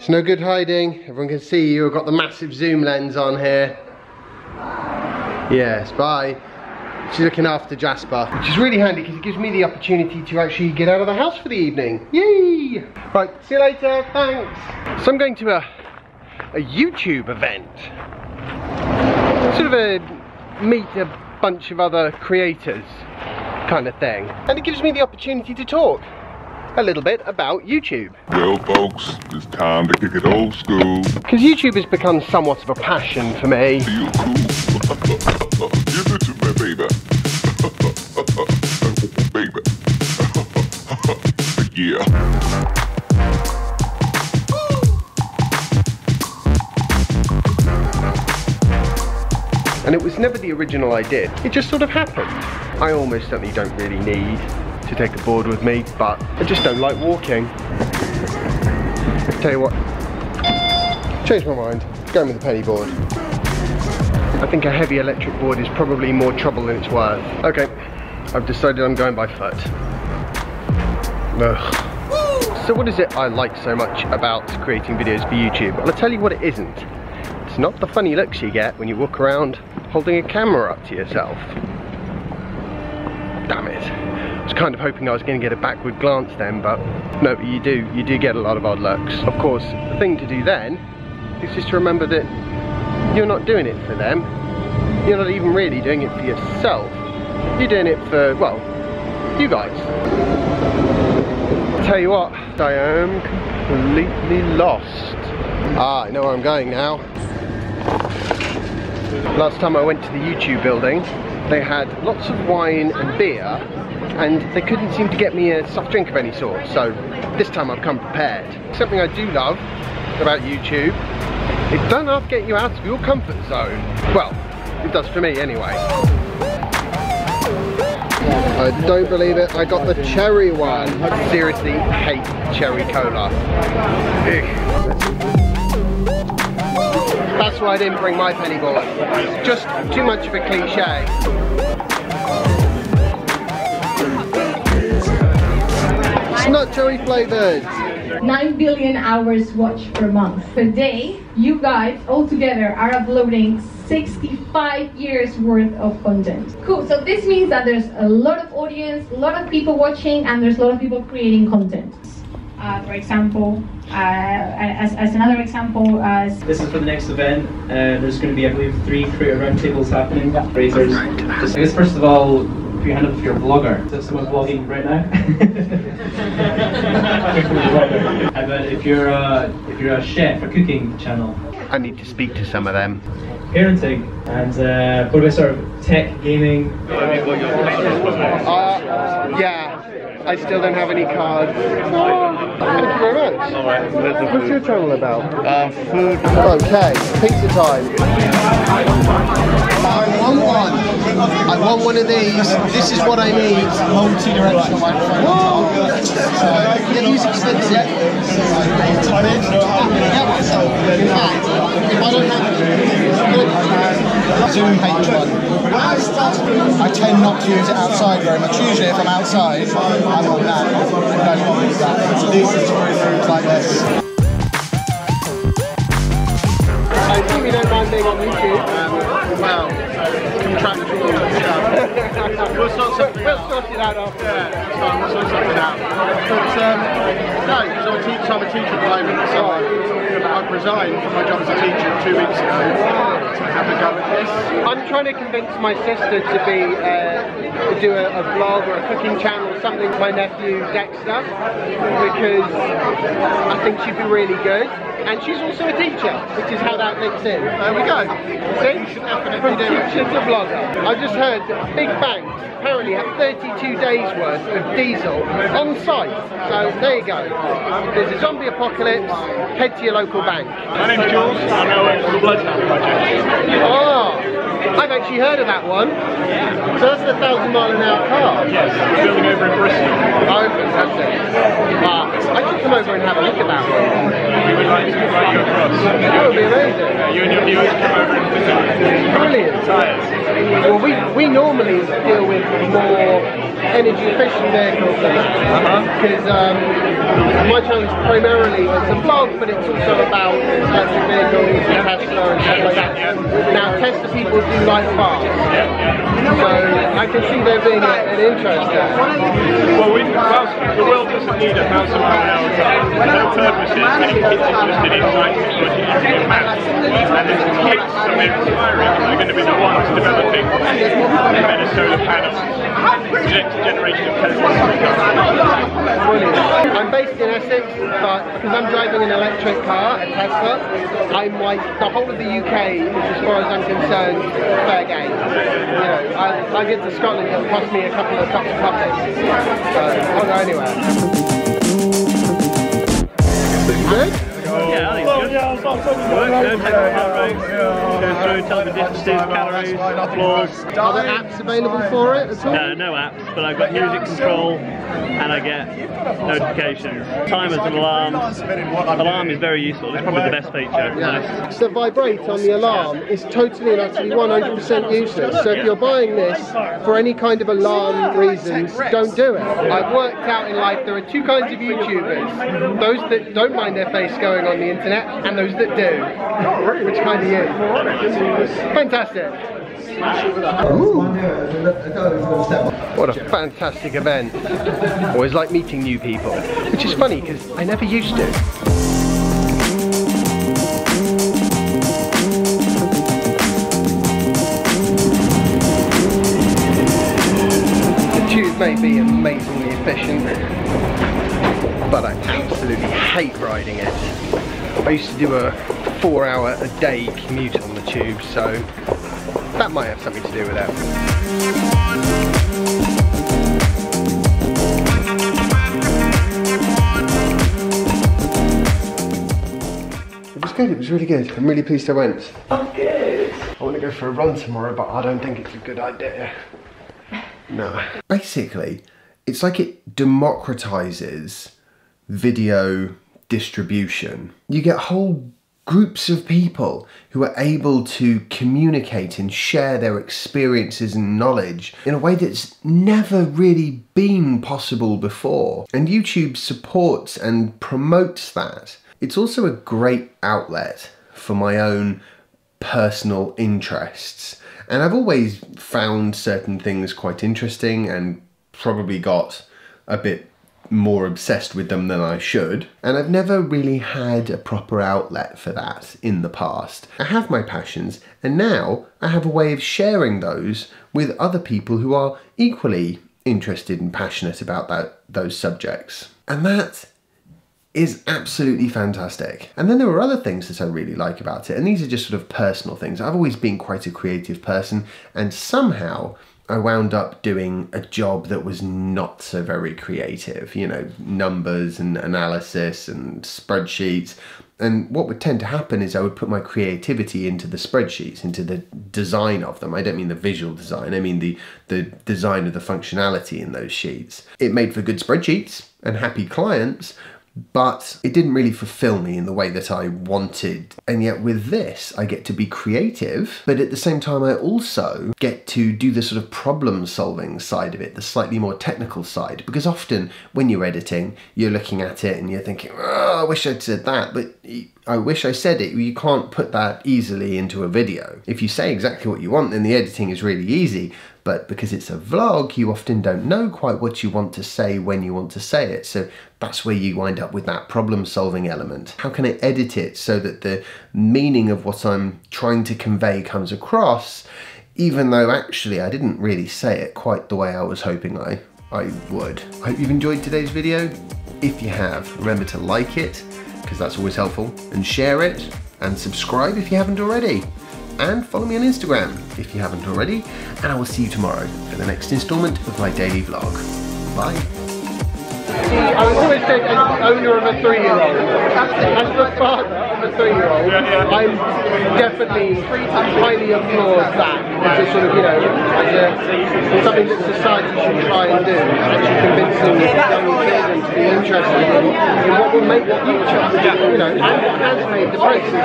It's no good hiding. Everyone can see you. I've got the massive zoom lens on here. Yes, bye. She's looking after Jasper, which is really handy because it gives me the opportunity to actually get out of the house for the evening. Yay! Right, see you later, thanks. So I'm going to a YouTube event. Sort of a meet a bunch of other creators kind of thing. And it gives me the opportunity to talk a little bit about YouTube. Well folks, it's time to kick it old school. Because YouTube has become somewhat of a passion for me. Feel cool. Give it to me, baby. Baby. Yeah. And it was never the original idea. It just sort of happened. I almost certainly don't really need to take a board with me, but I just don't like walking. Tell you what, changed my mind, going with the penny board. I think a heavy electric board is probably more trouble than it's worth. Okay, I've decided I'm going by foot. Ugh. So what is it I like so much about creating videos for YouTube? Well, I'll tell you what it isn't. It's not the funny looks you get when you walk around holding a camera up to yourself. Damn it. I was kind of hoping I was going to get a backward glance then, but no, you do get a lot of odd looks. Of course, the thing to do then is just to remember that you're not doing it for them. You're not even really doing it for yourself. You're doing it for, well, you guys. I'll tell you what, I am completely lost. Ah, I know where I'm going now. Last time I went to the YouTube building, they had lots of wine and beer, and they couldn't seem to get me a soft drink of any sort, so this time I've come prepared. Something I do love about YouTube, it does not get you out of your comfort zone. Well, it does for me anyway. I don't believe it, I got the cherry one. I seriously hate cherry cola. Ugh. That's why I didn't bring my penny board. Just too much of a cliche. It's not cherry flavoured. 9 billion hours watched per month. Per day, you guys all together are uploading 65 years worth of content. Cool, so this means that there's a lot of audience, a lot of people watching, and there's a lot of people creating content. For example, as another example, this is for the next event. There's going to be, I believe, 3 creator roundtables happening. Creators. Just, I guess first of all, put your hand up if you're a vlogger. Is someone vlogging right now? But if you're a chef, a cooking channel. I need to speak to some of them. Parenting and what about sort of tech, gaming? Yeah. I still don't have any cards. Oh, thank you very much. What's your channel about? Food. Okay, pizza time. I want one of these. This is what I need. Multi-directional microphone. Yeah, these expensive. If I don't have Zoom H1. I tend not to use it outside very much. Usually if I'm outside, I'm on that. I don't want to use that. So these are like this. I think we don't mind being on YouTube. Well, contractual stuff. We'll sort it out after. Yeah, we'll sort something out. But no, because I'm a teacher at the moment, so I've resigned from my job as a teacher 2 weeks ago to have a go at this. I'm trying to convince my sister to do a vlog or a cooking channel or something with my nephew Dexter, because I think she'd be really good. And she's also a teacher, which is how that links in. There we go. See? From teacher to vlogger. I just heard big banks apparently have 32 days worth of diesel on site. So there you go. There's a zombie apocalypse, head to your local bank. My name's Jules, I'm now working for the Bloodhound Project. Oh, I've actually heard of that one. So that's the 1,000-mile-an-hour car. Yes, we're building over in Bristol. Oh, fantastic. I should come over and have a look at that one. We would like to invite you across. That would be amazing. You and your viewers come over and visit. Brilliant. Tyres. Well, we normally deal with more energy efficient vehicles because my channel is primarily it's a vlog, but it's also about electric vehicles, Tesla and stuff like that. Now Tesla people do like fast, so I can see there being an interest there. Well, the world doesn't need 1,000 mile an hour cars. No purpose is getting kids interested in science, technology, engineering, maths. And there's kids that we're inspiring that are going to be the ones developing the Minnesota panel. The next generation of Tesla. I'm based in Essex, but because I'm driving an electric car, a Tesla, I'm like, the whole of the UK is, as far as I'm concerned, fair game. You know, I get to Scotland, it'll cost me a couple of cups of coffee. So, I'll go anywhere. Good? Yeah, I think it's good. Works, takes the heart rate, goes through, tells me distances, calories, floors. Are there apps available for it at all? No apps, but I've got music control and I get notifications. Timers and alarms. Alarm is very useful, it's probably the best feature. Nice. The vibrate on the alarm is totally and utterly 100% useless. So if you're buying this for any kind of alarm reasons, don't do it. I've worked out in life there are two kinds of YouTubers. Those that don't mind their face going on the internet and those that do. Which kind are you? Fantastic. Ooh. What a fantastic event. Always like meeting new people, which is funny because I never used to. The tube may be amazingly efficient, but I absolutely hate riding it. I used to do a 4-hour a day commute on the tube, so that might have something to do with it. It was good, it was really good. I'm really pleased I went. Oh, good. I want to go for a run tomorrow, but I don't think it's a good idea. No. Basically, it's like it democratizes video distribution. You get whole groups of people who are able to communicate and share their experiences and knowledge in a way that's never really been possible before. And YouTube supports and promotes that. It's also a great outlet for my own personal interests. And I've always found certain things quite interesting and probably got a bit more obsessed with them than I should, and I've never really had a proper outlet for that in the past. I have my passions, and now I have a way of sharing those with other people who are equally interested and passionate about those subjects. And that is absolutely fantastic. And then there are other things that I really like about it, and these are just sort of personal things. I've always been quite a creative person, and somehow I wound up doing a job that was not so very creative, you know, numbers and analysis and spreadsheets. And what would tend to happen is I would put my creativity into the spreadsheets, into the design of them. I don't mean the visual design, I mean the design of the functionality in those sheets. It made for good spreadsheets and happy clients, but it didn't really fulfill me in the way that I wanted. And yet with this, I get to be creative, but at the same time, I also get to do the sort of problem solving side of it, the slightly more technical side, because often when you're editing, you're looking at it and you're thinking, oh, I wish I'd said that, but I wish I said it. You can't put that easily into a video. If you say exactly what you want, then the editing is really easy. But because it's a vlog, you often don't know quite what you want to say when you want to say it. So that's where you wind up with that problem-solving element. How can I edit it so that the meaning of what I'm trying to convey comes across, even though actually I didn't really say it quite the way I was hoping I would. I hope you've enjoyed today's video. If you have, remember to like it, because that's always helpful, and share it, and subscribe if you haven't already. And follow me on Instagram if you haven't already, and I will see you tomorrow for the next installment of my daily vlog. Bye. I was always said as owner of a 3-year-old, as the father of a 3-year-old, I'm definitely highly applaud that as a sort of, you know, as something that society should try and do, actually convincing young children to be interested in what will make the future, you know, and what has made the present.